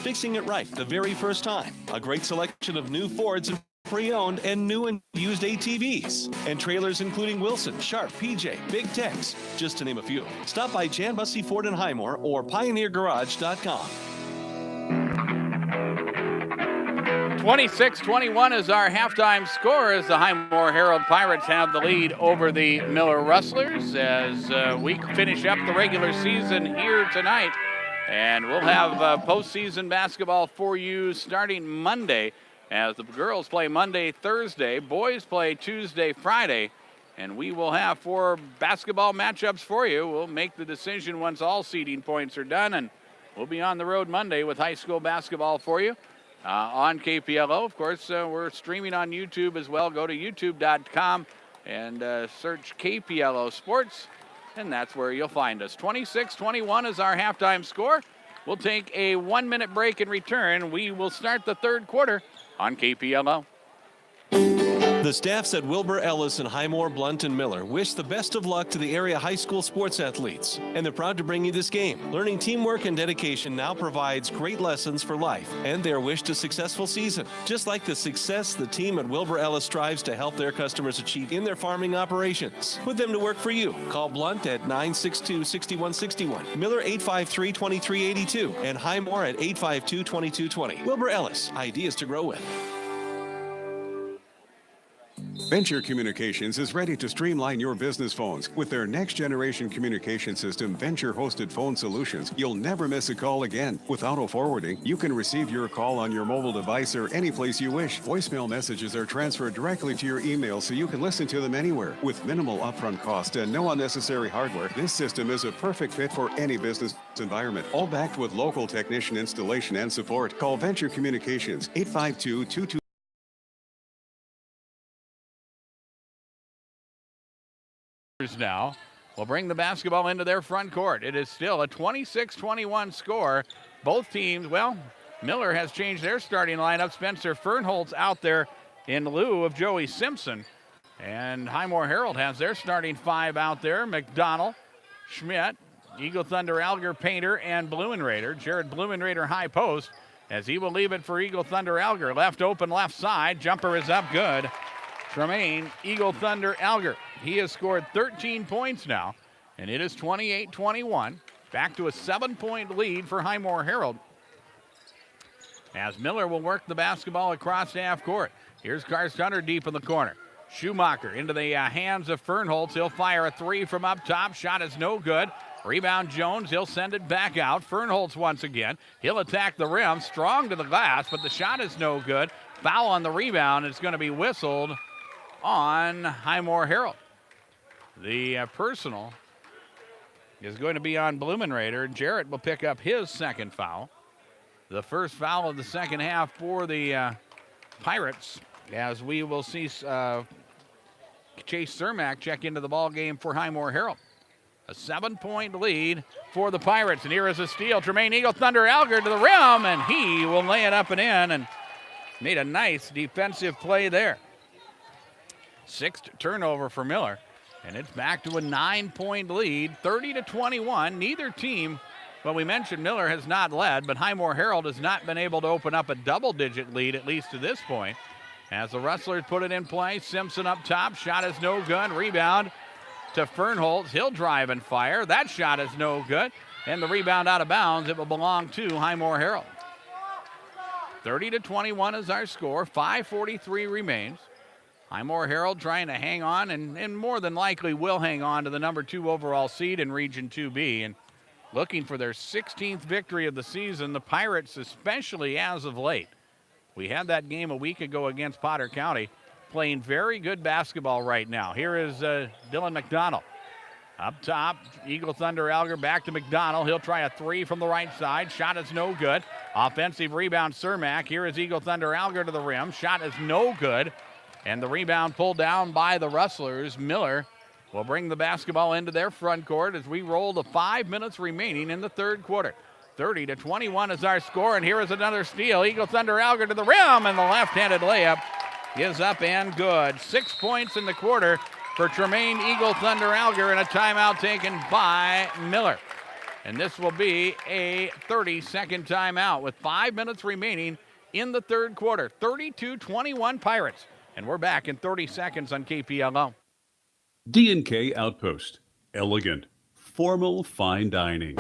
fixing it right the very first time. A great selection of new Fords and pre-owned and new and used ATVs. And trailers including Wilson, Sharp, PJ, Big Tex, just to name a few. Stop by Jan Bussey Ford in Highmore or PioneerGarage.com. 26-21 is our halftime score as the Highmore Harrold Pirates have the lead over the Miller Rustlers as we finish up the regular season here tonight. And we'll have postseason basketball for you starting Monday as the girls play Monday, Thursday, boys play Tuesday, Friday, and we will have 4 basketball matchups for you. We'll make the decision once all seeding points are done, and we'll be on the road Monday with high school basketball for you. On KPLO. Of course, we're streaming on YouTube as well. Go to youtube.com and search KPLO Sports, and that's where you'll find us. 26-21 is our halftime score. We'll take a 1-minute break and return. We will start the third quarter on KPLO. The staffs at Wilbur Ellis and Highmore, Blunt, and Miller wish the best of luck to the area high school sports athletes, and they're proud to bring you this game. Learning teamwork and dedication now provides great lessons for life and their wish to successful season. Just like the success the team at Wilbur Ellis strives to help their customers achieve in their farming operations. Put them to work for you. Call Blunt at 962-6161, Miller 853-2382, and Highmore at 852-2220. Wilbur Ellis, ideas to grow with. Venture Communications is ready to streamline your business phones. With their next-generation communication system, Venture Hosted Phone Solutions, you'll never miss a call again. With auto-forwarding, you can receive your call on your mobile device or any place you wish. Voicemail messages are transferred directly to your email so you can listen to them anywhere. With minimal upfront cost and no unnecessary hardware, this system is a perfect fit for any business environment. All backed with local technician installation and support. Call Venture Communications, 852-22... Now will bring the basketball into their front court. It is still a 26-21 score. Both teams, well, Miller has changed their starting lineup. Spencer Fernholtz out there in lieu of Joey Simpson. And Highmore Harrold has their starting 5 out there. McDonald, Schmidt, Eagle Thunder, Alger, Painter, and Blumenrader. Jared Blumenrader high post as he will leave it for Eagle Thunder Alger. Left open, left side. Jumper is up good. Tremaine, Eagle Thunder Alger. He has scored 13 points now, and it is 28-21. Back to a 7-point lead for Highmore Harrold. As Miller will work the basketball across half court. Here's Karst-Hunter deep in the corner. Schumacher into the hands of Fernholtz. He'll fire a 3 from up top. Shot is no good. Rebound Jones. He'll send it back out. Fernholtz once again. He'll attack the rim. Strong to the glass, but the shot is no good. Foul on the rebound. It's going to be whistled on Highmore Harrold. The personal is going to be on Blumenrader. Jarrett will pick up his second foul. The first foul of the second half for the Pirates, as we will see Chase Cermak check into the ball game for Highmore Harrold. A 7-point lead for the Pirates, and here is a steal. Tremaine Eagle Thunder Alger to the rim, and he will lay it up and in, and made a nice defensive play there. 6th turnover for Miller, and it's back to a 9-point lead, 30-21. Neither team, well, we mentioned Miller has not led, but Highmore Harrold has not been able to open up a double-digit lead, at least to this point. As the Rustlers put it in play, Simpson up top, shot is no good. Rebound to Fernholtz. He'll drive and fire. That shot is no good. And the rebound out of bounds. It will belong to Highmore Harrold. 30-21 is our score. 5:43 remains. Highmore Harrold trying to hang on and more than likely will hang on to the number 2 overall seed in Region 2B and looking for their 16th victory of the season. The Pirates, especially as of late. We had that game a week ago against Potter County, playing very good basketball right now. Here is Dylan McDonald. Up top, Eagle Thunder Alger back to McDonald. He'll try a 3 from the right side. Shot is no good. Offensive rebound, Cermak. Here is Eagle Thunder Alger to the rim. Shot is no good. And the rebound pulled down by the Rustlers. Miller will bring the basketball into their front court as we roll the 5 minutes remaining in the third quarter. 30-21 is our score, and here is another steal. Eagle Thunder Alger to the rim, and the left-handed layup is up and good. 6 points in the quarter for Tremaine Eagle Thunder Alger, and a timeout taken by Miller. And this will be a 30-second timeout with 5 minutes remaining in the third quarter. 32-21 Pirates. And we're back in 30 seconds on KPLO. D&K Outpost. Elegant, formal fine dining.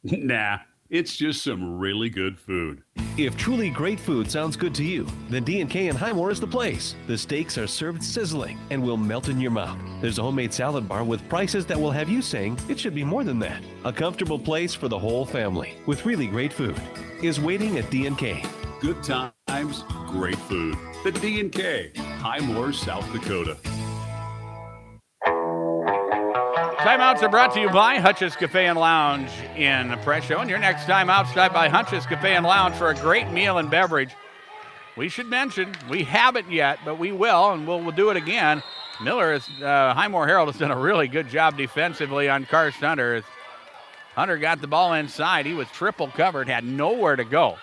Nah, it's just some really good food. If truly great food sounds good to you, then D&K in Highmore is the place. The steaks are served sizzling and will melt in your mouth. There's a homemade salad bar with prices that will have you saying it should be more than that. A comfortable place for the whole family with really great food is waiting at D&K. Good times, great food. The D&K, Highmore, South Dakota. Timeouts are brought to you by Hutch's Cafe and Lounge in Presho. And your next timeout, stop by Hutch's Cafe and Lounge for a great meal and beverage. We should mention, we haven't yet, but we will, and we'll do it again. Highmore Harrold has done a really good job defensively on Karst Hunter. Hunter got the ball inside. He was triple covered, had nowhere to go.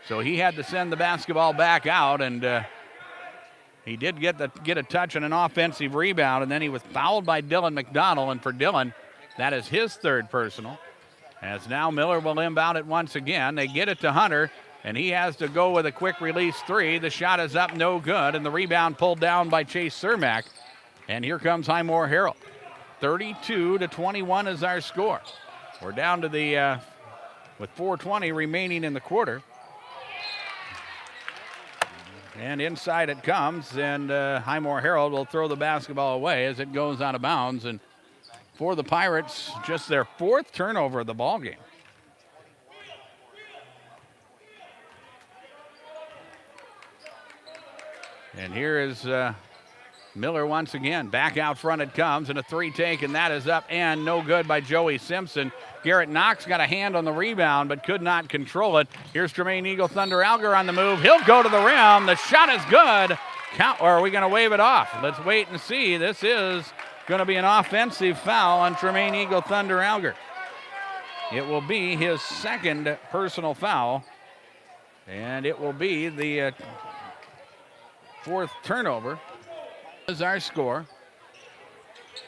So he had to send the basketball back out, and he did get a touch on an offensive rebound, and then he was fouled by Dylan McDonald. And for Dylan, that is his third personal. As now Miller will inbound it once again. They get it to Hunter, and he has to go with a quick release three. The shot is up, no good, and the rebound pulled down by Chase Cermak. And here comes Highmore Harrold. 32-21 is our score. We're down to with 4:20 remaining in the quarter. And inside it comes, and Highmore Harrold will throw the basketball away as it goes out of bounds. And for the Pirates, just their fourth turnover of the ball game. And here is Miller once again. Back out front it comes, and a three take, and that is up and no good by Joey Simpson. Garrett Knox got a hand on the rebound but could not control it. Here's Tremaine Eagle Thunder Alger on the move. He'll go to the rim. The shot is good. Or are we going to wave it off? Let's wait and see. This is going to be an offensive foul on Tremaine Eagle Thunder Alger. It will be his second personal foul, and it will be the fourth turnover. Is our score.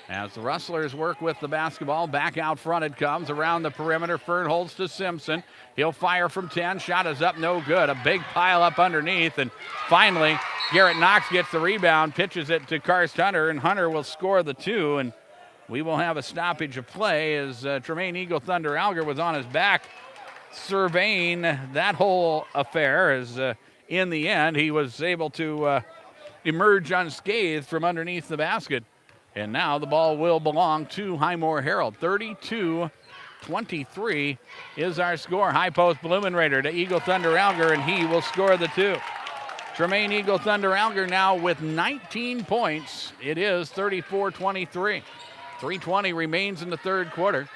As the Rustlers work with the basketball, back out front it comes, around the perimeter, Fernholz to Simpson. He'll fire from 10, shot is up, no good. A big pile up underneath, and finally, Garrett Knox gets the rebound, pitches it to Karst Hunter, and Hunter will score the two, and we will have a stoppage of play as Tremaine Eagle Thunder Alger was on his back surveying that whole affair, as in the end, he was able to emerge unscathed from underneath the basket. And now the ball will belong to Highmore Harrold. 32-23 is our score. High post Blumenrader to Eagle Thunder Alger, and he will score the two. Tremaine Eagle Thunder Alger now with 19 points. It is 34-23. 3:20 remains in the third quarter.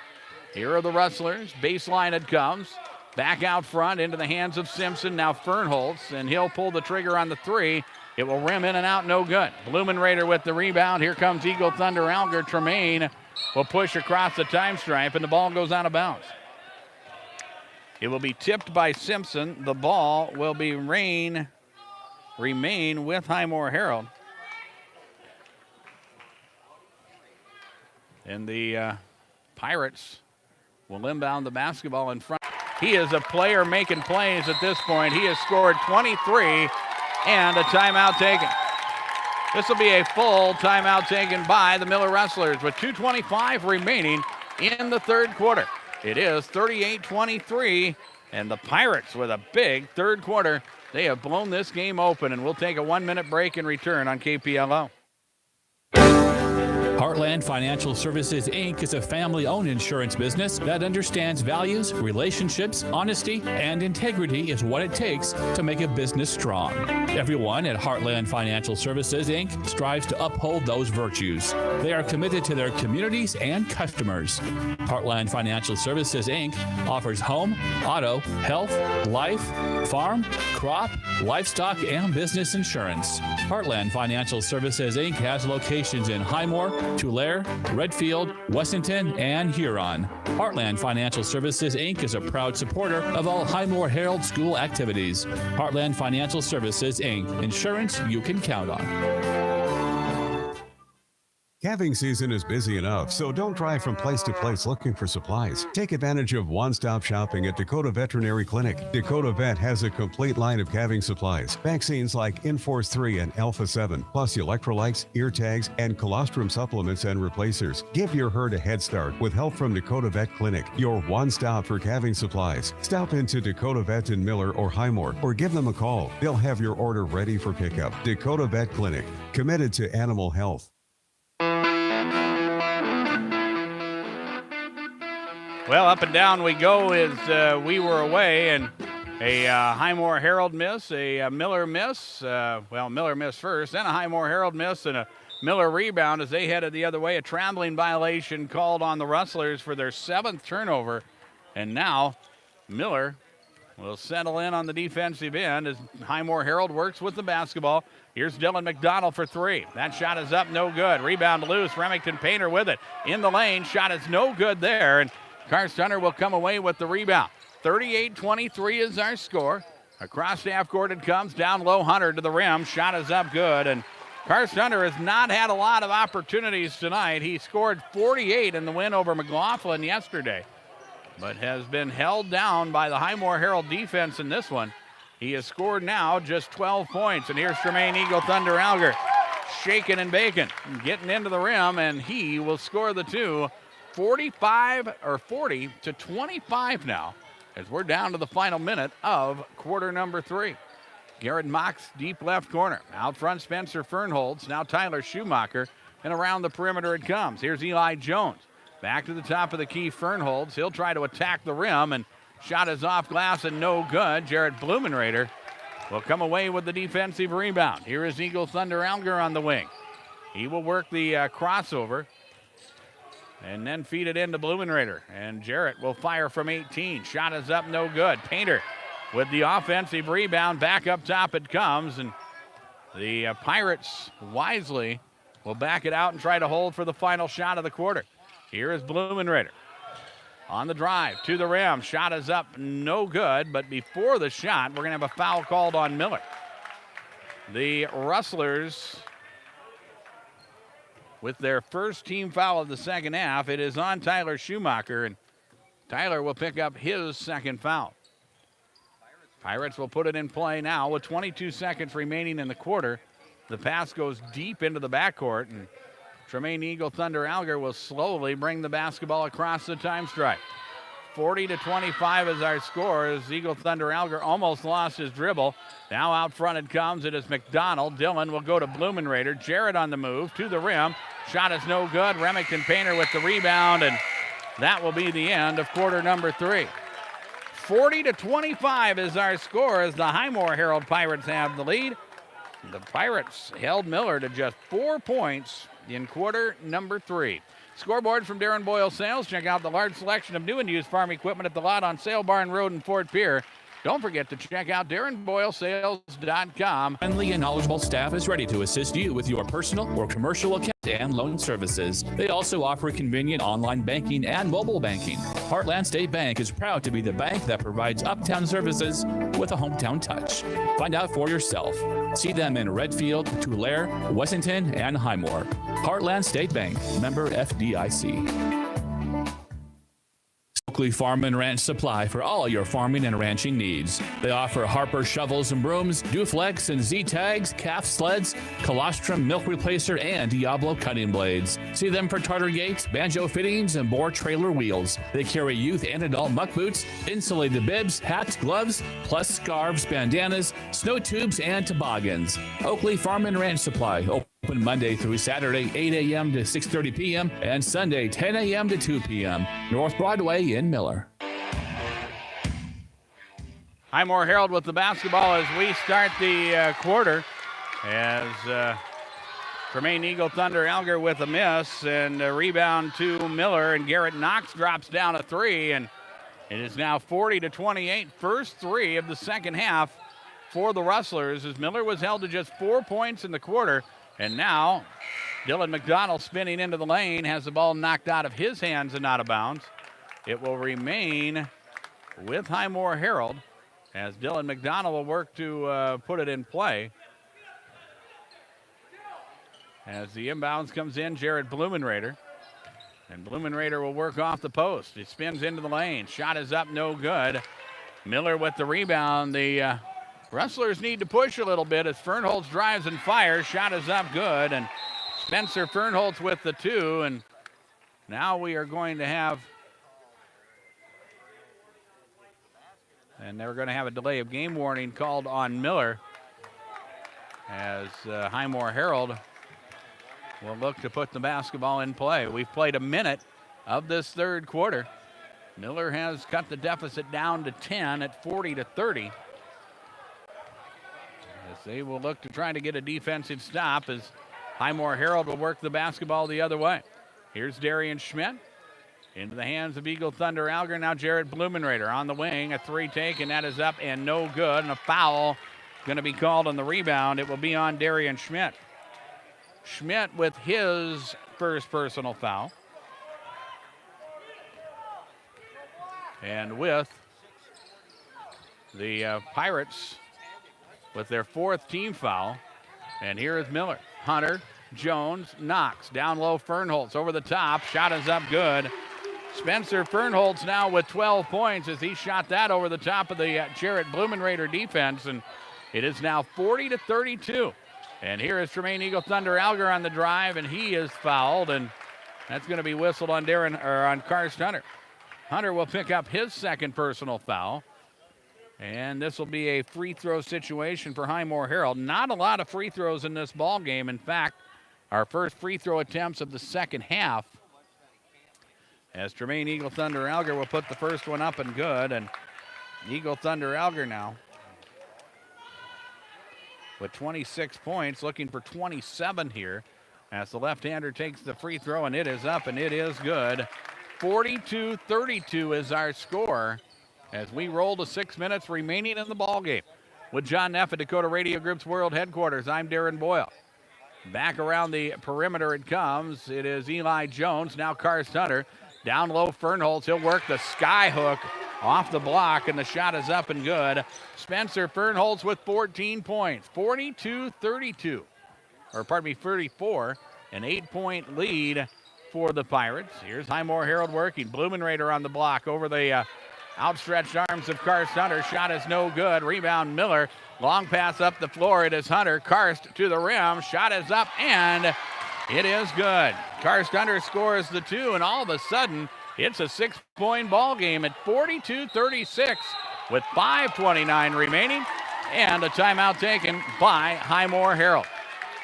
Here are the Rustlers. Baseline it comes. Back out front into the hands of Simpson. Now Fernholz, and he'll pull the trigger on the three. It will rim in and out, no good. Blumenrader with the rebound. Here comes Eagle Thunder Alger. Tremaine will push across the time stripe, and the ball goes out of bounds. It will be tipped by Simpson. The ball will be remain with Highmore Harrold. And the Pirates will inbound the basketball in front. He is a player making plays at this point. He has scored 23 and a timeout taken. This will be a full timeout taken by the Miller Rustlers with 2:25 remaining in the third quarter. It is 38-23, and the Pirates with a big third quarter. They have blown this game open, and we'll take a 1-minute break and return on KPLO. Heartland Financial Services, Inc. is a family-owned insurance business that understands values, relationships, honesty, and integrity is what it takes to make a business strong. Everyone at Heartland Financial Services, Inc. strives to uphold those virtues. They are committed to their communities and customers. Heartland Financial Services, Inc. offers home, auto, health, life, farm, crop, livestock, and business insurance. Heartland Financial Services, Inc. has locations in Highmore, Tulare, Redfield, Wessington, and Huron. Heartland Financial Services, Inc. is a proud supporter of all Highmore Harrold School activities. Heartland Financial Services, Inc. Insurance you can count on. Calving season is busy enough, so don't drive from place to place looking for supplies. Take advantage of one-stop shopping at Dakota Veterinary Clinic. Dakota Vet has a complete line of calving supplies, vaccines like Inforce 3 and Alpha 7, plus electrolytes, ear tags, and colostrum supplements and replacers. Give your herd a head start with help from Dakota Vet Clinic, your one-stop for calving supplies. Stop into Dakota Vet in Miller or Highmore, or give them a call. They'll have your order ready for pickup. Dakota Vet Clinic, committed to animal health. Well, up and down we go as we were away, and a Highmore Harrold miss, a Miller miss. Miller missed first, then a Highmore Harrold miss, and a Miller rebound as they headed the other way. A traveling violation called on the Rustlers for their 7th turnover, and now Miller will settle in on the defensive end as Highmore Harrold works with the basketball. Here's Dylan McDonald for 3. That shot is up, no good. Rebound loose, Remington Painter with it. In the lane, shot is no good there, and Karst-Hunter will come away with the rebound. 38-23 is our score. Across half court it comes, down low, Hunter to the rim. Shot is up good, and Karst-Hunter has not had a lot of opportunities tonight. He scored 48 in the win over McLaughlin yesterday, but has been held down by the Highmore Harrold defense in this one. He has scored now just 12 points, and here's Tremaine Eagle Thunder Alger shaking and baking, getting into the rim, and he will score the 2. 40 to 25 now, as we're down to the final minute of quarter number 3. Garrett Mox, deep left corner. Out front, Spencer Fernholz. Now Tyler Schumacher, and around the perimeter it comes. Here's Eli Jones. Back to the top of the key, Fernholz. He'll try to attack the rim, and shot is off glass and no good. Jarrett Blumenrader will come away with the defensive rebound. Here is Eagle Thunder Alger on the wing. He will work the crossover and then feed it into Blumenrader. And Jarrett will fire from 18. Shot is up, no good. Painter with the offensive rebound. Back up top it comes. And the Pirates wisely will back it out and try to hold for the final shot of the quarter. Here is Blumenrader on the drive to the rim. Shot is up, no good. But before the shot, we're going to have a foul called on Miller. The Rustlers with their first team foul of the second half. It is on Tyler Schumacher, and Tyler will pick up his second foul. Pirates will put it in play now with 22 seconds remaining in the quarter. The pass goes deep into the backcourt, and Tremaine Eagle Thunder Alger will slowly bring the basketball across the time stripe. 40-25 is our score as Eagle Thunder Alger almost lost his dribble. Now out front it comes. It is McDonald. Dillon will go to Blumenrader. Jarrett on the move to the rim. Shot is no good. Remington Painter with the rebound, and that will be the end of quarter number 3. 40-25 is our score as the Highmore Harrold Pirates have the lead. The Pirates held Miller to just 4 points in quarter number 3. Scoreboard from Darren Boyle Sales. Check out the large selection of new and used farm equipment at the lot on Sale Barn Road in Fort Pierre. Don't forget to check out DarrenBoyleSales.com. Friendly and knowledgeable staff is ready to assist you with your personal or commercial account and loan services. They also offer convenient online banking and mobile banking. Heartland State Bank is proud to be the bank that provides uptown services with a hometown touch. Find out for yourself. See them in Redfield, Tulare, Wessington, and Highmore. Heartland State Bank, member FDIC. Oakley Farm and Ranch Supply for all your farming and ranching needs. They offer Harper shovels and brooms, Duflex and Z-tags, calf sleds, colostrum milk replacer, and Diablo cutting blades. See them for Tartar gates, banjo fittings, and bore trailer wheels. They carry youth and adult muck boots, insulated bibs, hats, gloves, plus scarves, bandanas, snow tubes, and toboggans. Oakley Farm and Ranch Supply. Open Monday through Saturday, 8 a.m. to 6:30 p.m. and Sunday, 10 a.m. to 2 p.m. North Broadway in Miller. Highmore Harrold with the basketball as we start the quarter. As Tremaine Eagle Thunder Alger with a miss and a rebound to Miller, and Garrett Knox drops down a 3, and it is now 40-28. First 3 of the second half for the Rustlers as Miller was held to just 4 points in the quarter. And now, Dylan McDonald spinning into the lane has the ball knocked out of his hands and out of bounds. It will remain with Highmore Harrold as Dylan McDonald will work to put it in play. As the inbounds comes in, Jared Blumenrader. And Blumenrader will work off the post. He spins into the lane. Shot is up, no good. Miller with the rebound. The Rustlers need to push a little bit as Fernholz drives and fires. Shot is up, good. And Spencer Fernholz with the 2. And now we are going to have, and they're going to have a delay of game warning called on Miller as Highmore Harrold will look to put the basketball in play. We've played a minute of this third quarter. Miller has cut the deficit down to 10 at 40-30. As they will look to try to get a defensive stop as Highmore Harrold will work the basketball the other way. Here's Darian Schmidt into the hands of Eagle Thunder Alger. Now Jared Blumenrader on the wing. A 3 taken, that is up and no good. And a foul going to be called on the rebound. It will be on Darian Schmidt. Schmidt with his first personal foul. And with the Pirates with their 4th team foul. And here is Miller. Hunter, Jones, Knox. Down low, Fernholz over the top. Shot is up, good. Spencer Fernholz now with 12 points as he shot that over the top of the Jarrett Blumenrader defense. And it is now 40-32. And here is Tremaine Eagle Thunder Alger on the drive, and he is fouled, and that's going to be whistled on on Karst Hunter. Hunter will pick up his second personal foul, and this will be a free throw situation for Highmore Harrold. Not a lot of free throws in this ball game. In fact, our first free throw attempts of the second half, as Tremaine Eagle Thunder Alger will put the first one up and good, and Eagle Thunder Alger now with 26 points, looking for 27 here as the left-hander takes the free throw, and it is up and it is good. 42-32 is our score as we roll to 6 minutes remaining in the ball game. With John Neff at Dakota Radio Group's World Headquarters, I'm Darren Boyle. Back around the perimeter it comes. It is Eli Jones, now Karst Hunter. Down low, Fernholz. He'll work the sky hook off the block, and the shot is up and good. Spencer Fernholz with 14 points. 42-32. Or pardon me, 34. An 8-point lead for the Pirates. Here's Highmore Harrold working. Blumenrader on the block over the outstretched arms of Karst Hunter. Shot is no good. Rebound Miller. Long pass up the floor. It is Hunter. Karst to the rim. Shot is up and it is good. Karst Hunter scores the 2, and all of a sudden it's a 6-point ball game at 42-36 with 5:29 remaining and a timeout taken by Highmore Harrold.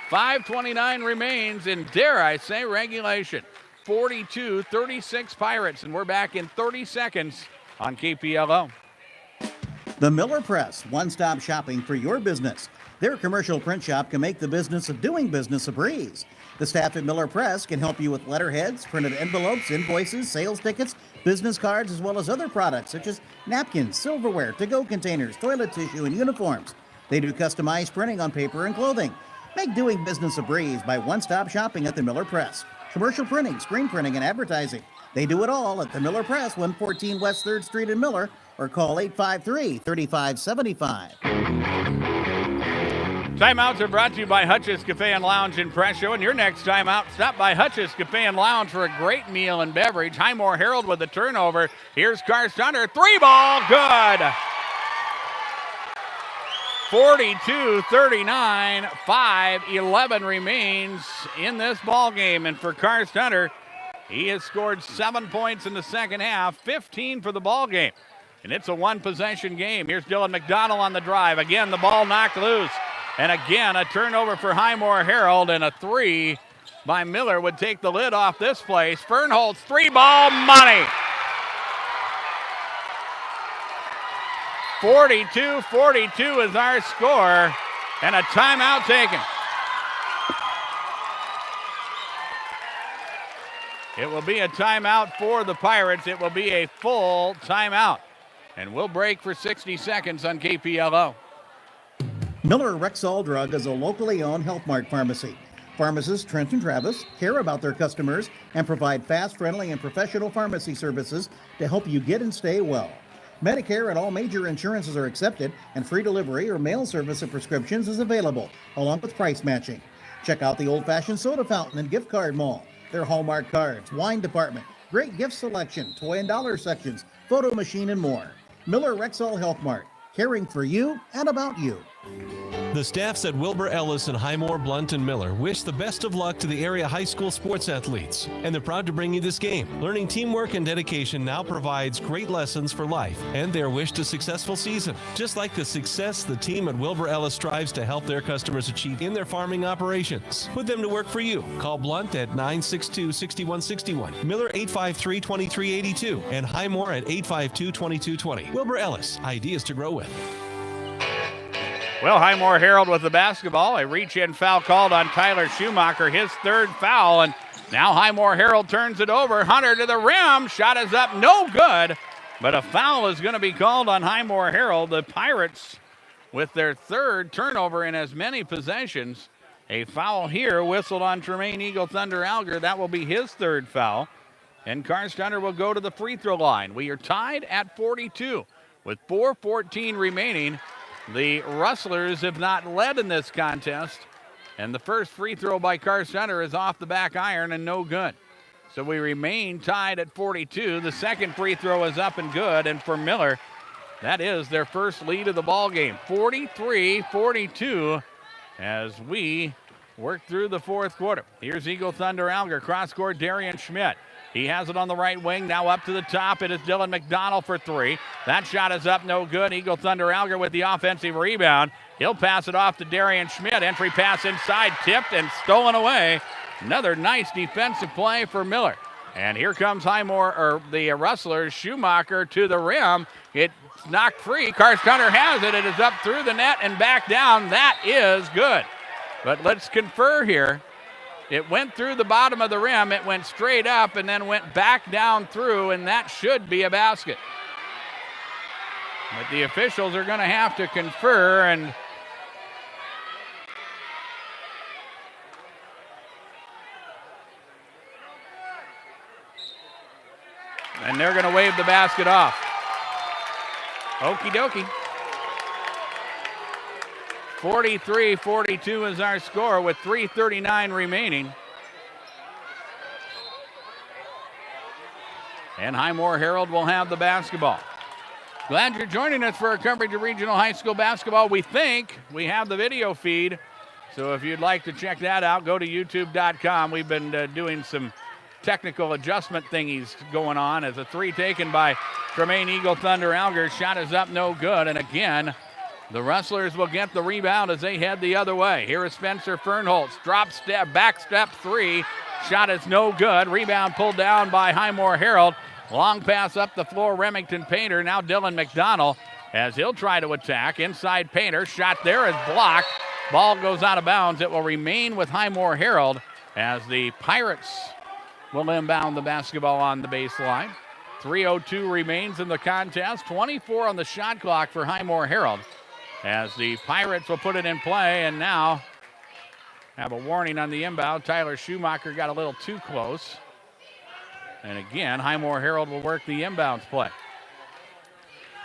5:29 remains in, dare I say, regulation. 42-36 Pirates, and we're back in 30 seconds on KPLO. The Miller Press, one-stop shopping for your business. Their commercial print shop can make the business of doing business a breeze. The staff at Miller Press can help you with letterheads, printed envelopes, invoices, sales tickets, business cards, as well as other products such as napkins, silverware, to-go containers, toilet tissue, and uniforms. They do customized printing on paper and clothing. Make doing business a breeze by one-stop shopping at the Miller Press. Commercial printing, screen printing, and advertising. They do it all at the Miller Press, 114 West 3rd Street in Miller, or call 853-3575. Timeouts are brought to you by Hutch's Cafe and Lounge in Presho. And your next timeout, stop by Hutch's Cafe and Lounge for a great meal and beverage. Highmore Harrold with the turnover. Here's Karst Hunter. 3-ball, good. 42-39, 5:11 remains in this ball game. And for Karst Hunter, he has scored 7 points in the second half, 15 for the ball game. And it's a one-possession game. Here's Dylan McDonald on the drive. Again, the ball knocked loose. And again, a turnover for Highmore Harrold, and a 3 by Miller would take the lid off this place. Fernholz, 3-ball, money. 42-42 is our score, and a timeout taken. It will be a timeout for the Pirates. It will be a full timeout. And we'll break for 60 seconds on KPLO. Miller Rexall Drug is a locally owned Health Mart pharmacy. Pharmacists Trent and Travis care about their customers and provide fast, friendly, and professional pharmacy services to help you get and stay well. Medicare and all major insurances are accepted, and free delivery or mail service of prescriptions is available, along with price matching. Check out the Old Fashioned Soda Fountain and Gift Card Mall. Their Hallmark cards, wine department, great gift selection, toy and dollar sections, photo machine, and more. Miller Rexall Health Mart, caring for you and about you. The staffs at Wilbur Ellis and Highmore, Blunt, and Miller wish the best of luck to the area high school sports athletes, and they're proud to bring you this game. Learning teamwork and dedication now provides great lessons for life and their wish to successful season. Just like the success the team at Wilbur Ellis strives to help their customers achieve in their farming operations. Put them to work for you. Call Blunt at 962-6161, Miller 853-2382, and Highmore at 852-2220. Wilbur Ellis, ideas to grow with. Well, Highmore Harrold with the basketball. A reach-in foul called on Tyler Schumacher, his third foul, and now Highmore Harrold turns it over. Hunter to the rim. Shot is up, no good, but a foul is going to be called on Highmore Harrold. The Pirates with their third turnover in as many possessions. A foul here whistled on Tremaine Eagle Thunder Alger. That will be his third foul, and Karlsruhe will go to the free throw line. We are tied at 42 with 4:14 remaining. The Rustlers have not led in this contest, and the first free throw by Karlsruhe is off the back iron and no good. So we remain tied at 42. The second free throw is up and good, and for Miller, that is their first lead of the ball game. 43-42 as we work through the fourth quarter. Here's Eagle Thunder Alger, cross-court Darian Schmidt. He has it on the right wing, now up to the top. It is Dylan McDonald for three. That shot is up, no good. Eagle Thunder Alger with the offensive rebound. He'll pass it off to Darian Schmidt. Entry pass inside, tipped and stolen away. Another nice defensive play for Miller. And here comes the Rustlers. Schumacher to the rim. It's knocked free. Karlsruhe has it. It is up through the net and back down. That is good. But let's confer here. It went through the bottom of the rim, it went straight up, and then went back down through, and that should be a basket. But the officials are going to have to confer, and they're going to wave the basket off. Okie dokie. 43-42 is our score with 3:39 remaining. And Highmore Harrold will have the basketball. Glad you're joining us for our coverage of regional high school basketball. We think we have the video feed, so if you'd like to check that out, go to youtube.com. We've been doing some technical adjustment thingies going on as a three taken by Tremaine Eagle Thunder Alger. Shot is up, no good, and again, the Rustlers will get the rebound as they head the other way. Here is Spencer Fernholz. Drop step, back step three. Shot is no good. Rebound pulled down by Highmore Harrold. Long pass up the floor, Remington Painter. Now Dylan McDonald as he'll try to attack. Inside Painter. Shot there is blocked. Ball goes out of bounds. It will remain with Highmore Harrold as the Pirates will inbound the basketball on the baseline. 3:02 remains in the contest. 24 on the shot clock for Highmore Harrold, as the Pirates will put it in play, and now have a warning on the inbound. Tyler Schumacher got a little too close. And again, Highmore Harrold will work the inbounds play.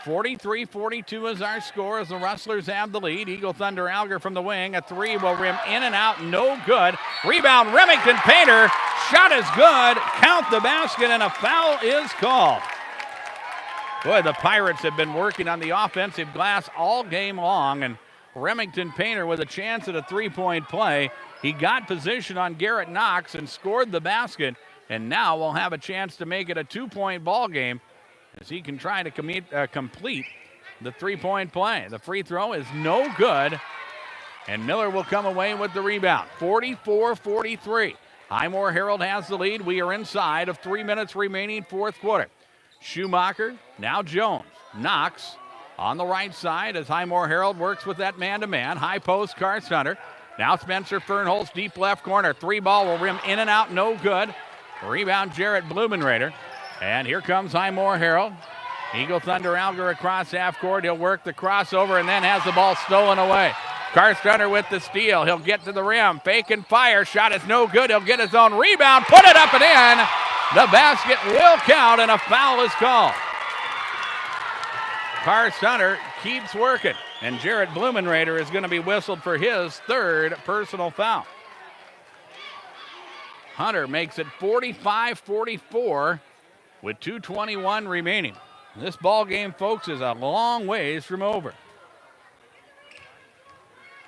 43-42 is our score as the Rustlers have the lead. Eagle Thunder Alger from the wing. A three will rim in and out, no good. Rebound, Remington Painter. Shot is good. Count the basket, and a foul is called. Boy, the Pirates have been working on the offensive glass all game long, and Remington Painter with a chance at a three-point play. He got position on Garrett Knox and scored the basket, and now will have a chance to make it a two-point ball game as he can try to complete the three-point play. The free throw is no good, and Miller will come away with the rebound. 44-43. Highmore Harrold has the lead. We are inside of 3 minutes remaining, fourth quarter. Schumacher, now Jones. Knox on the right side as Highmore Harrold works with that man-to-man. High post, Karlsruhe. Now Spencer Fernholz, deep left corner. Three ball will rim in and out, no good. Rebound, Jarrett Blumenrader. And here comes Highmore Harrold. Eagle Thunder Alger across half court. He'll work the crossover and then has the ball stolen away. Karlsruhe with the steal. He'll get to the rim. Fake and fire. Shot is no good. He'll get his own rebound. Put it up and in. The basket will count, and a foul is called. Karlsruhe keeps working, and Jarrett Blumenrader is going to be whistled for his third personal foul. Hunter makes it 45-44 with 2:21 remaining. This ball game, folks, is a long ways from over.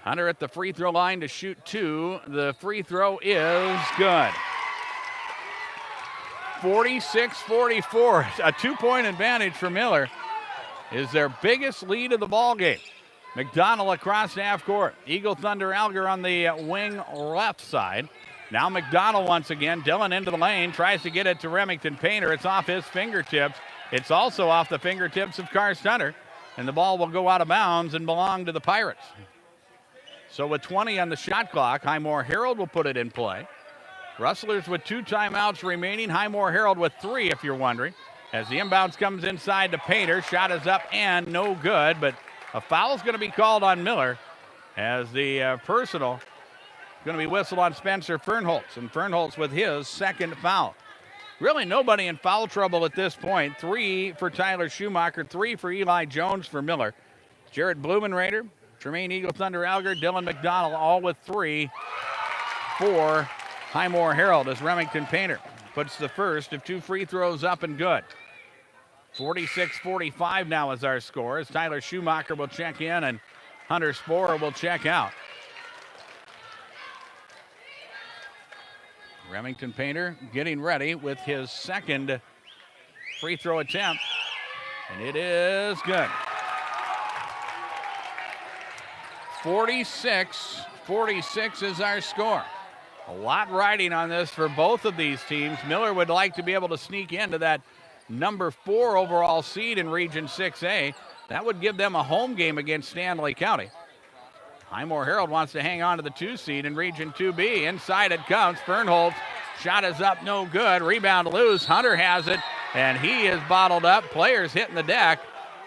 Hunter at the free throw line to shoot 2. The free throw is good. 46-44. A 2-point advantage for Miller is their biggest lead of the ball game. McDonald across half court. Eagle Thunder Alger on the wing left side. Now McDonald once again. Dillon into the lane. Tries to get it to Remington Painter. It's off his fingertips. It's also off the fingertips of Karst Hunter. And the ball will go out of bounds and belong to the Pirates. So with 20 on the shot clock, Highmore Harrold will put it in play. Rustlers with 2 timeouts remaining. Highmore Harrold with 3, if you're wondering. As the inbounds comes inside to Painter. Shot is up and no good, but a foul's going to be called on Miller as the personal going to be whistled on Spencer Fernholz. And Fernholz with his second foul. Really nobody in foul trouble at this point. 3 for Tyler Schumacher, 3 for Eli Jones for Miller. Jarrett Blumenrader, Tremaine Eagle Thunder Alger, Dylan McDonald, all with 3 for Highmore Harrold as Remington Painter puts the first of 2 free throws up and good. 46-45 now is our score as Tyler Schumacher will check in and Hunter Sporer will check out. Remington Painter getting ready with his second free throw attempt, and it is good. 46-46 is our score. A lot riding on this for both of these teams. Miller would like to be able to sneak into that number 4 overall seed in Region 6A. That would give them a home game against Stanley County. Highmore Harrold wants to hang on to the 2 seed in Region 2B. Inside it comes. Fernholz. Shot is up, no good. Rebound loose. Hunter has it, and he is bottled up. Players hitting the deck,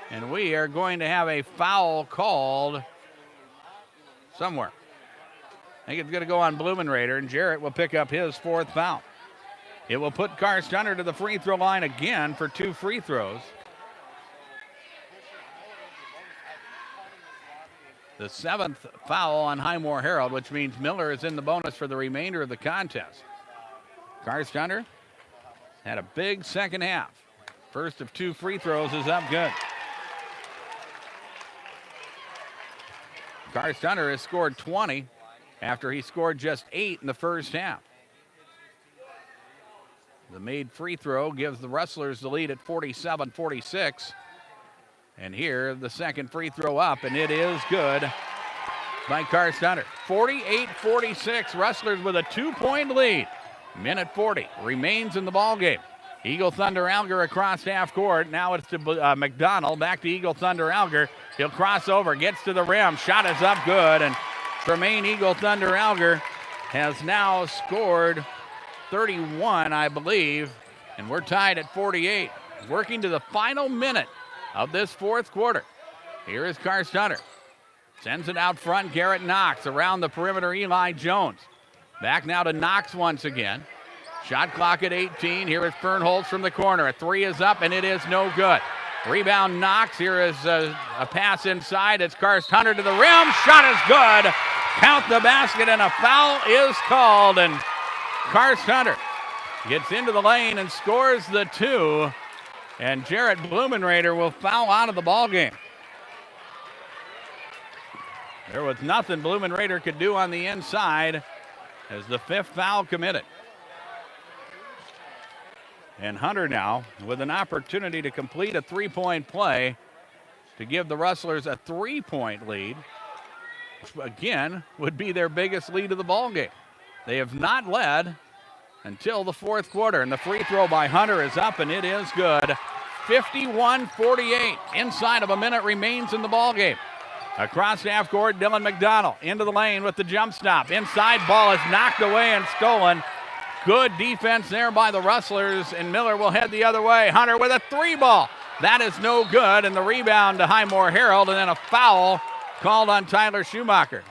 and we are going to have a foul called somewhere. I think it's going to go on Blumenrader, and Jarrett will pick up his 4th foul. It will put Karst Hunter to the free throw line again for 2 free throws. The 7th foul on Highmore Harrold, which means Miller is in the bonus for the remainder of the contest. Karst Hunter had a big second half. First of 2 free throws is up good. Karst Hunter has scored 20 after he scored just 8 in the first half. The made free throw gives the Rustlers the lead at 47-46. And here, the second free throw up, and it is good by Karst Hunter. 48-46, Rustlers with a 2-point lead. Minute 40 remains in the ballgame. Eagle Thunder Alger across half court. Now it's to McDonald, back to Eagle Thunder Alger. He'll cross over, gets to the rim. Shot is up good, and Tremaine Eagle Thunder Alger has now scored 31, I believe, and we're tied at 48. Working to the final minute of this 4th quarter. Here is Karst Hunter. Sends it out front, Garrett Knox. Around the perimeter, Eli Jones. Back now to Knox once again. Shot clock at 18. Here is Fernholz from the corner. A 3 is up, and it is no good. Rebound Knox. Here is a pass inside. It's Karst Hunter to the rim. Shot is good. Count the basket, and a foul is called. And Karst Hunter gets into the lane and scores the 2. And Jarrett Blumenrader will foul out of the ballgame. There was nothing Blumenrader could do on the inside as the 5th foul committed. And Hunter now with an opportunity to complete a 3-point play to give the Rustlers a 3-point lead, which again would be their biggest lead of the ballgame. They have not led until the 4th quarter, and the free throw by Hunter is up, and it is good. 51-48. Inside of a minute remains in the ballgame. Across half court, Dylan McDonald into the lane with the jump stop. Inside, ball is knocked away and stolen. Good defense there by the Rustlers, and Miller will head the other way. Hunter with a 3-ball. That is no good, and the rebound to Highmore Harrold, and then a foul called on Tyler Schumacher.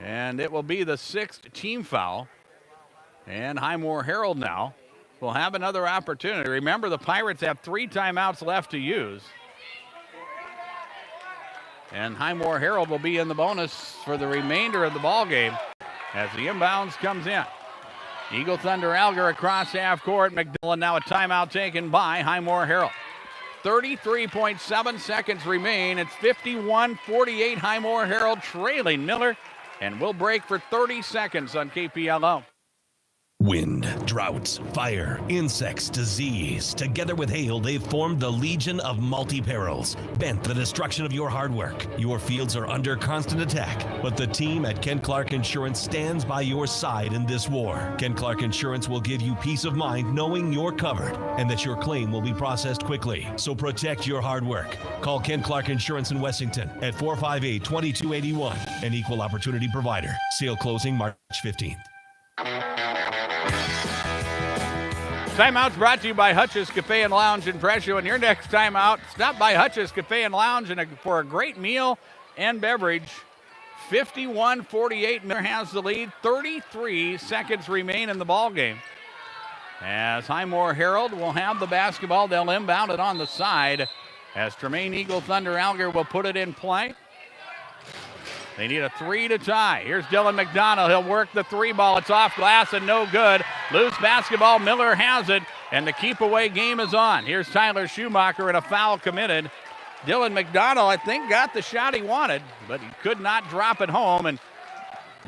And it will be the 6th team foul. And Highmore Harrold now will have another opportunity. Remember, the Pirates have 3 timeouts left to use. And Highmore Harrold will be in the bonus for the remainder of the ball game. as the inbounds comes in. Eagle Thunder Alger across half court. McDillon now a timeout taken by Highmore Harrold. 33.7 seconds remain. It's 51-48 Highmore Harrold trailing Miller, and we'll break for 30 seconds on KPLO. Wind, droughts, fire, insects, disease. Together with hail, they've formed the Legion of Multi-Perils, bent the destruction of your hard work. Your fields are under constant attack, but the team at Ken Clark Insurance stands by your side in this war. Ken Clark Insurance will give you peace of mind knowing you're covered and that your claim will be processed quickly. So protect your hard work. Call Ken Clark Insurance in Wessington at 458-2281, an equal opportunity provider. Sale closing March 15th. Timeout's brought to you by Hutch's Cafe and Lounge in Prescio. And your next timeout, stop by Hutch's Cafe and Lounge for a great meal and beverage. 51-48, Miller has the lead. 33 seconds remain in the ball game. As Highmore Harrold will have the basketball, they'll inbound it on the side as Tremaine Eagle Thunder Alger will put it in play. They need a 3 to tie. Here's Dylan McDonald. He'll work the 3 ball. It's off glass and no good. Loose basketball. Miller has it, and the keep-away game is on. Here's Tyler Schumacher and a foul committed. Dylan McDonald, I think, got the shot he wanted, but he could not drop it home, and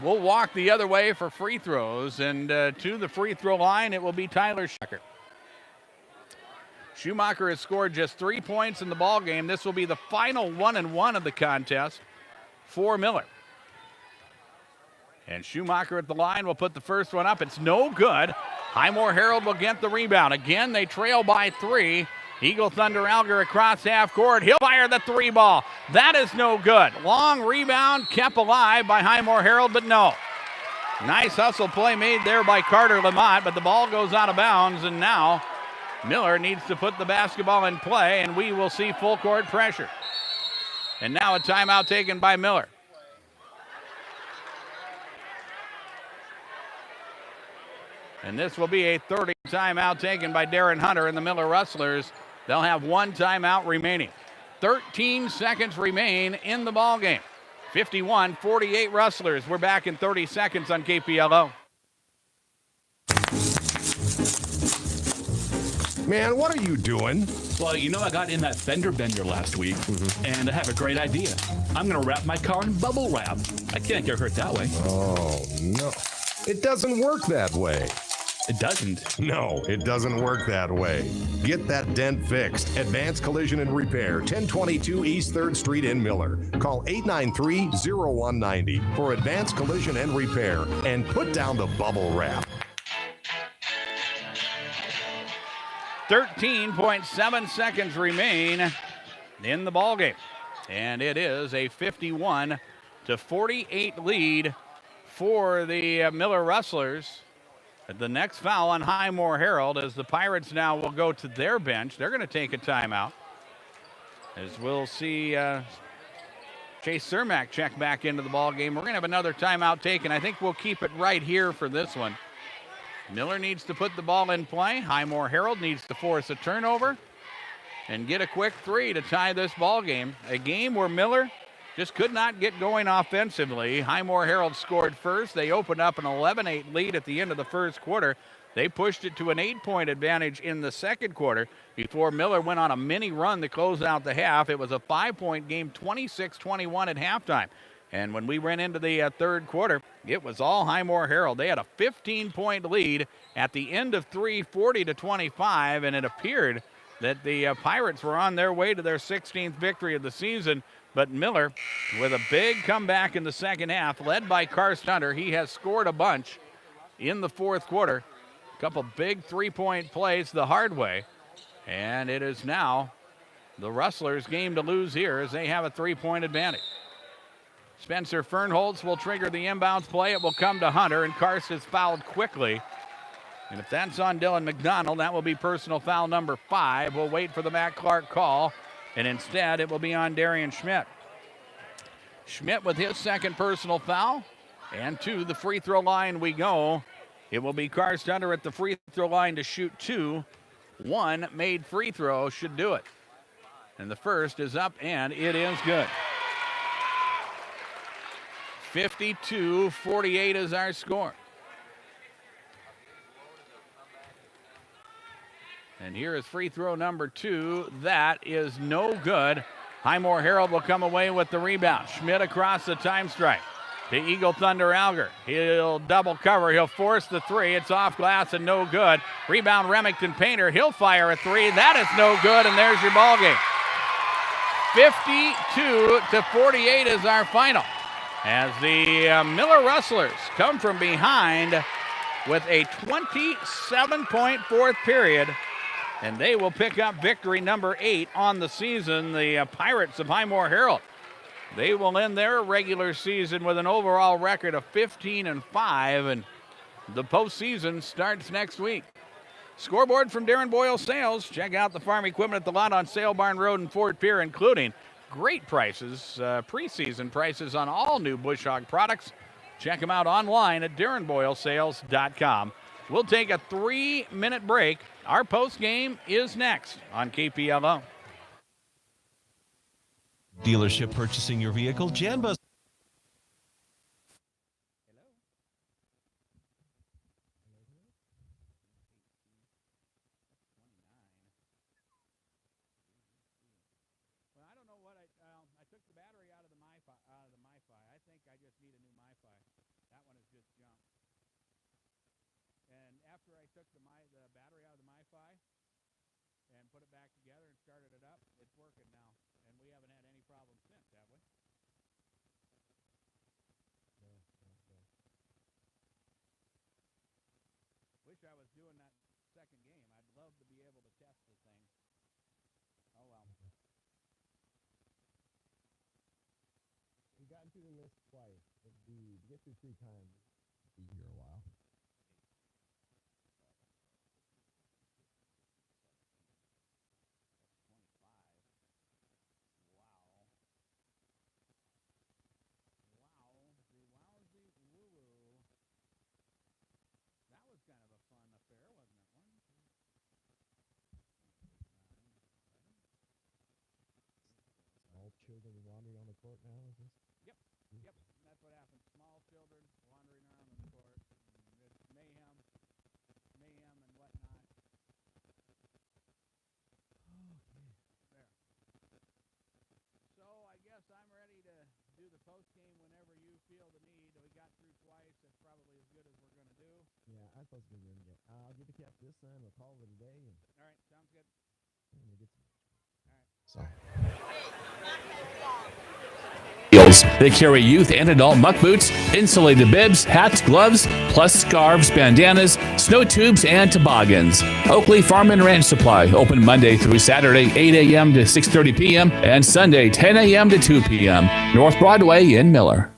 we'll walk the other way for free throws. And to the free throw line, it will be Tyler Schumacher. Schumacher has scored just 3 points in the ball game. This will be the final 1-and-1 of the contest for Miller. And Schumacher at the line will put the first one up. It's no good. Highmore Harrold will get the rebound. Again, they trail by 3. Eagle Thunder Alger across half court. He'll fire the 3 ball. That is no good. Long rebound kept alive by Highmore Harrold, but no. Nice hustle play made there by Carter Lamont, but the ball goes out of bounds, and now Miller needs to put the basketball in play, and we will see full court pressure. And now a timeout taken by Miller. And this will be a 30 timeout taken by Darren Hunter and the Miller Rustlers. They'll have 1 timeout remaining. 13 seconds remain in the ball game. 51-48 Rustlers. We're back in 30 seconds on KPLO. Man, what are you doing? Well, you know, I got in that fender bender last week, and I have a great idea. I'm going to wrap my car in bubble wrap. I can't get hurt that way. Oh, no. It doesn't work that way. It doesn't. No, it doesn't work that way. Get that dent fixed. Advanced Collision and Repair, 1022 East 3rd Street in Miller. Call 893-0190 for Advanced Collision and Repair, and put down the bubble wrap. 13.7 seconds remain in the ballgame. And it is a 51-48 lead for the Miller Rustlers. The next foul on Highmore Harrold as the Pirates now will go to their bench. They're going to take a timeout. As we'll see Chase Cermak check back into the ballgame. We're going to have another timeout taken. I think we'll keep it right here for this one. Miller needs to put the ball in play. Highmore Harrold needs to force a turnover and get a quick 3 to tie this ball game. A game where Miller just could not get going offensively. Highmore Harrold scored first. They opened up an 11-8 lead at the end of the first quarter. They pushed it to an 8-point advantage in the second quarter before Miller went on a mini run to close out the half. It was a 5-point game, 26-21 at halftime. And when we ran into the third quarter, it was all Highmore Harrold. They had a 15-point lead at the end of 3, 40-25, and it appeared that the Pirates were on their way to their 16th victory of the season. But Miller, with a big comeback in the second half, led by Karst Hunter. He has scored a bunch in the fourth quarter. A couple big three-point plays the hard way. And it is now the Rustlers' game to lose here as they have a 3-point advantage. Spencer Fernholz will trigger the inbounds play. It will come to Hunter, and Karst is fouled quickly. And if that's on Dylan McDonald, that will be personal foul number 5. We'll wait for the Matt Clark call, and instead it will be on Darian Schmidt. Schmidt with his second personal foul, and to the free throw line we go. It will be Karst Hunter at the free throw line to shoot 2. 1 made free throw should do it. And the first is up, and it is good. 52-48 is our score. And here is free throw number 2. That is no good. Highmore Harrold will come away with the rebound. Schmidt across the time stripe to Eagle Thunder Alger. He'll double cover. He'll force the 3. It's off glass and no good. Rebound Remington Painter. He'll fire a 3. That is no good, and there's your ball game. 52-48 is our final, as the Miller Rustlers come from behind with a 27-point fourth period, and they will pick up victory number 8 on the season. The Pirates of Highmore Harrold, they will end their regular season with an overall record of 15-5, and the postseason starts next week. Scoreboard from Darren Boyle Sales. Check out the farm equipment at the lot on Sale Barn Road in Fort Pierre, including great prices, preseason prices on all new Bush Hog products. Check them out online at DarrenBoyleSales.com. We'll take a 3-minute break. Our post game is next on KPLO. Dealership purchasing your vehicle, Janbus. Wish I was doing that second game. I'd love to be able to test the thing. Oh, well. We've gotten through the list twice. To get through 3 times, be here a while. Children wandering on the court now, is this? Yep. That's what happens. Small children wandering around the court. It's mayhem and whatnot. Okay. There. So I guess I'm ready to do the post game whenever you feel the need. We got through twice. That's probably as good as we're going to do. Yeah, I thought it was going to be good. I'll get the cap this time. We'll call it a day. All right, sounds good. We'll get some. All right. Sorry. They carry youth and adult muck boots, insulated bibs, hats, gloves, plus scarves, bandanas, snow tubes, and toboggans. Oakley Farm and Ranch Supply, open Monday through Saturday, 8 a.m. to 6:30 p.m. and Sunday, 10 a.m. to 2 p.m. North Broadway in Miller.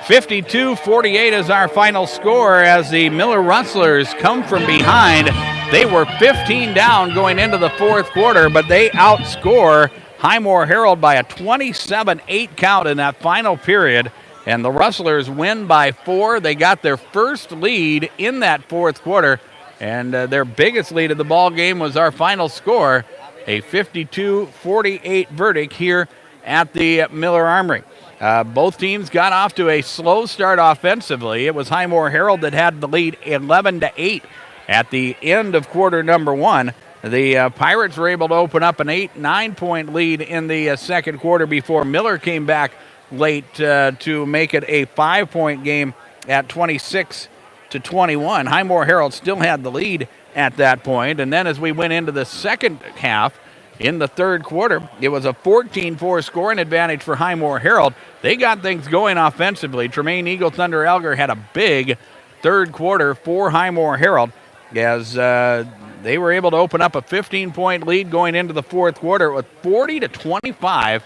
52-48 is our final score as the Miller Rustlers come from behind. They were 15 down going into the fourth quarter, but they outscore Highmore Harrold by a 27-8 count in that final period, and the Rustlers win by 4. They got their first lead in that fourth quarter, and their biggest lead of the ball game was our final score, a 52-48 verdict here at the Miller Armory. Both teams got off to a slow start offensively. It was Highmore Harrold that had the lead 11-8. At the end of quarter number 1, the Pirates were able to open up an 8-9 lead in the second quarter before Miller came back late to make it a 5-point game at 26-21. Highmore Harrold still had the lead at that point, and then as we went into the second half, in the third quarter, it was a 14-4 scoring advantage for Highmore Harrold. They got things going offensively. Tremaine Eagle Thunder Elger had a big third quarter for Highmore Harrold, as they were able to open up a 15-point lead going into the fourth quarter with 40-25.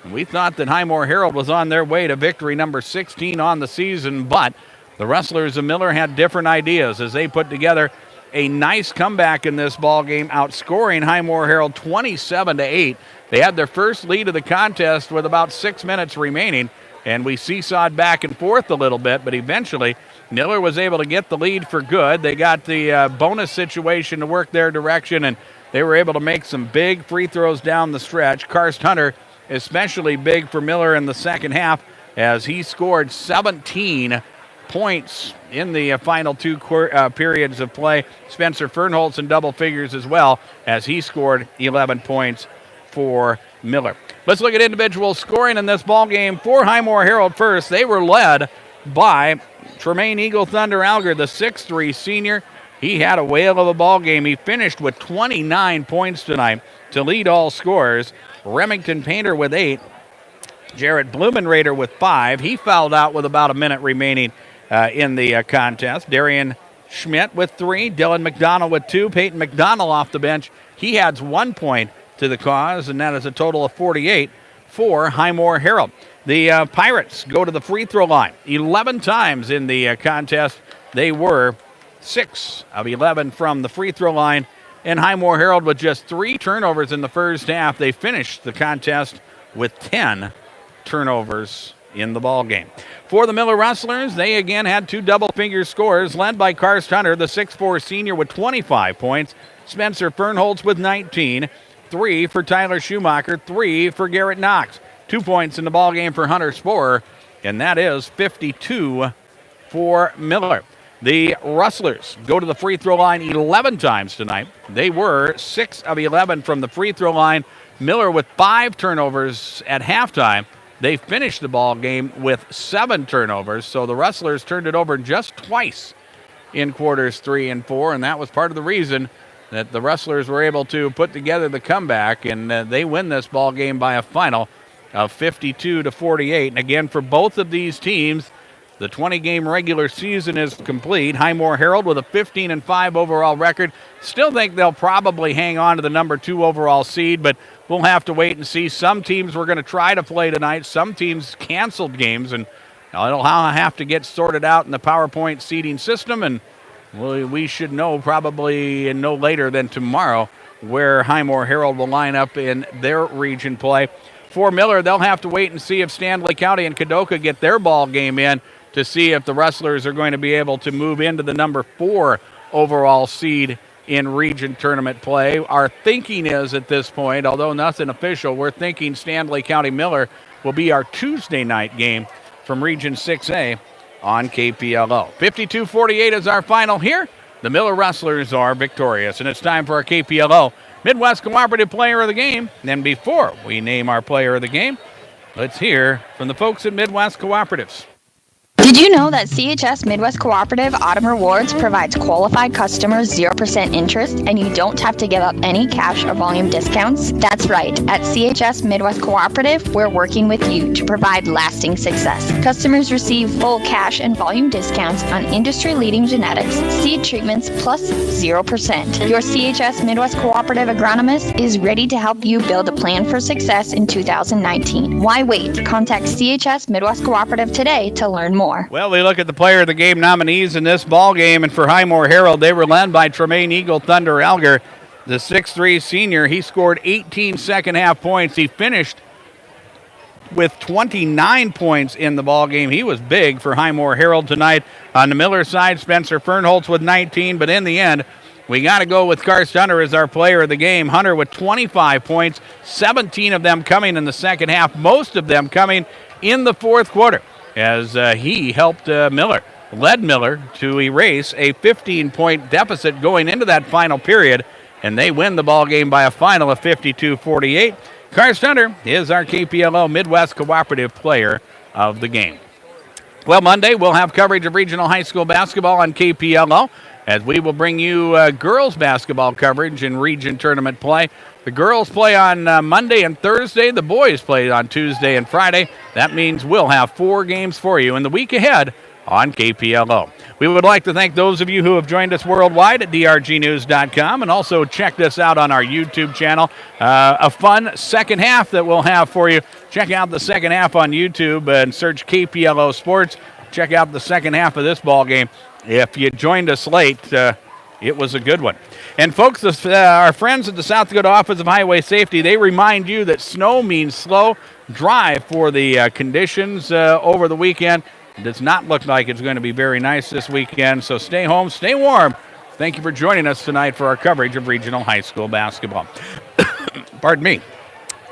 And we thought that Highmore Harrold was on their way to victory number 16 on the season, but the Rustlers of Miller had different ideas as they put together a nice comeback in this ball game, outscoring Highmore Harrold 27-8. They had their first lead of the contest with about 6 minutes remaining, and we seesawed back and forth a little bit, but eventually Miller was able to get the lead for good. They got the bonus situation to work their direction, and they were able to make some big free throws down the stretch. Karst Hunter especially big for Miller in the second half as he scored 17 points in the final two periods of play. Spencer Fernholz in double figures as well as he scored 11 points for Miller. Let's look at individual scoring in this ball game for Highmore Harrold first. They were led by Tremaine Eagle Thunder Alger, the 6'3 senior. He had a whale of a ball game. He finished with 29 points tonight to lead all scorers. Remington Painter with 8. Jarrett Blumenrader with 5. He fouled out with about a minute remaining in the contest. Darian Schmidt with 3. Dylan McDonald with 2. Peyton McDonald off the bench. He adds 1 point to the cause, and that is a total of 48 for Highmore Harrold. The Pirates go to the free throw line 11 times in the contest. They were 6 of 11 from the free throw line. And Highmore Harrold with just 3 turnovers in the first half. They finished the contest with 10 turnovers in the ball game. For the Miller Rustlers, they again had 2 double-figure scores, led by Karst Hunter, the 6'4 senior, with 25 points. Spencer Fernholz with 19. 3 for Tyler Schumacher. 3 for Garrett Knox. 2 points in the ball game for Hunter Sporer, and that is 52 for Miller. The Rustlers go to the free throw line 11 times tonight. They were 6 of 11 from the free throw line. Miller with 5 turnovers at halftime. They finished the ball game with 7 turnovers, so the Rustlers turned it over just twice in quarters 3 and 4, and that was part of the reason that the Rustlers were able to put together the comeback, and they win this ball game by a final of 52-48. And again, for both of these teams, the 20-game regular season is complete. Highmore Harrold with a 15-5 overall record. Still think they'll probably hang on to the number 2 overall seed, but we'll have to wait and see. Some teams were going to try to play tonight. Some teams canceled games, and it'll have to get sorted out in the PowerPoint seeding system, and we should know probably no later than tomorrow where Highmore Harrold will line up in their region play. For Miller, they'll have to wait and see if Stanley County and Kadoka get their ball game in to see if the Rustlers are going to be able to move into the number 4 overall seed in region tournament play. Our thinking is at this point, although nothing official, we're thinking Stanley County Miller will be our Tuesday night game from Region 6A on KPLO. 52-48 is our final here. The Miller Rustlers are victorious, and it's time for our KPLO Midwest Cooperative Player of the Game. And before we name our Player of the Game, let's hear from the folks at Midwest Cooperatives. Did you know that CHS Midwest Cooperative Autumn Rewards provides qualified customers 0% interest and you don't have to give up any cash or volume discounts? That's right. At CHS Midwest Cooperative, we're working with you to provide lasting success. Customers receive full cash and volume discounts on industry-leading genetics, seed treatments, plus 0%. Your CHS Midwest Cooperative agronomist is ready to help you build a plan for success in 2019. Why wait? Contact CHS Midwest Cooperative today to learn more. Well, we look at the Player of the Game nominees in this ball game, and for Highmore Harrold, they were led by Tremaine Eagle Thunder Alger, the 6'3 senior. He scored 18 second-half points. He finished with 29 points in the ball game. He was big for Highmore Harrold tonight. On the Miller side, Spencer Fernholz with 19, but in the end, we got to go with Karst Hunter as our Player of the Game. Hunter with 25 points, 17 of them coming in the second half, most of them coming in the fourth quarter, as he helped led Miller to erase a 15-point deficit going into that final period, and they win the ball game by a final of 52-48. Karst Hunter is our KPLO Midwest Cooperative Player of the Game. Well, Monday we'll have coverage of regional high school basketball on KPLO, as we will bring you girls basketball coverage in region tournament play. The girls play on Monday and Thursday. The boys play on Tuesday and Friday. That means we'll have 4 games for you in the week ahead on KPLO. We would like to thank those of you who have joined us worldwide at drgnews.com and also checked us out on our YouTube channel. A fun second half that we'll have for you. Check out the second half on YouTube and search KPLO Sports. Check out the second half of this ball game. If you joined us late, it was a good one. And folks, our friends at the South Dakota Office of Highway Safety, they remind you that snow means slow. Drive for the conditions over the weekend. It does not look like it's going to be very nice this weekend, so stay home, stay warm. Thank you for joining us tonight for our coverage of regional high school basketball. Pardon me.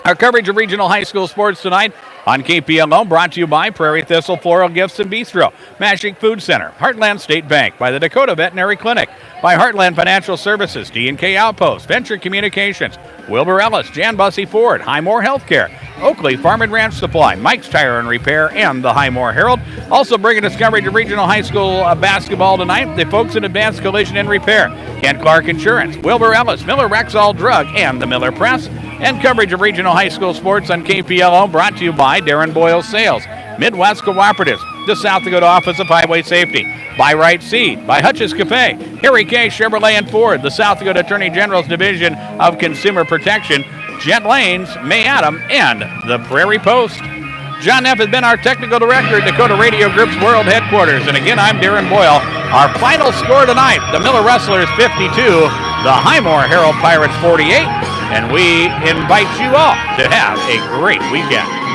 Our coverage of regional high school sports tonight on KPLO brought to you by Prairie Thistle Floral Gifts and Bistro, Mashik Food Center, Heartland State Bank, by the Dakota Veterinary Clinic, by Heartland Financial Services, D&K Outpost, Venture Communications, Wilbur Ellis, Jan Bussey Ford, Highmore Healthcare, Oakley Farm and Ranch Supply, Mike's Tire and Repair, and the Highmore Harrold. Also bringing us coverage of regional high school basketball tonight, the folks in Advanced Collision and Repair, Kent Clark Insurance, Wilbur Ellis, Miller Rexall Drug, and the Miller Press. And coverage of regional high school sports on KPLO brought to you by Darren Boyle Sales, Midwest Cooperatives, the South Dakota Office of Highway Safety, by Right Seed, by Hutch's Cafe, Harry K. Chevrolet and Ford, the South Dakota Attorney General's Division of Consumer Protection, Jet Lanes, May Adam, and the Prairie Post. John Neff has been our technical director at Dakota Radio Group's World Headquarters. And again, I'm Darren Boyle. Our final score tonight, the Miller Rustlers 52, the Highmore Harrold Pirates 48. And we invite you all to have a great weekend.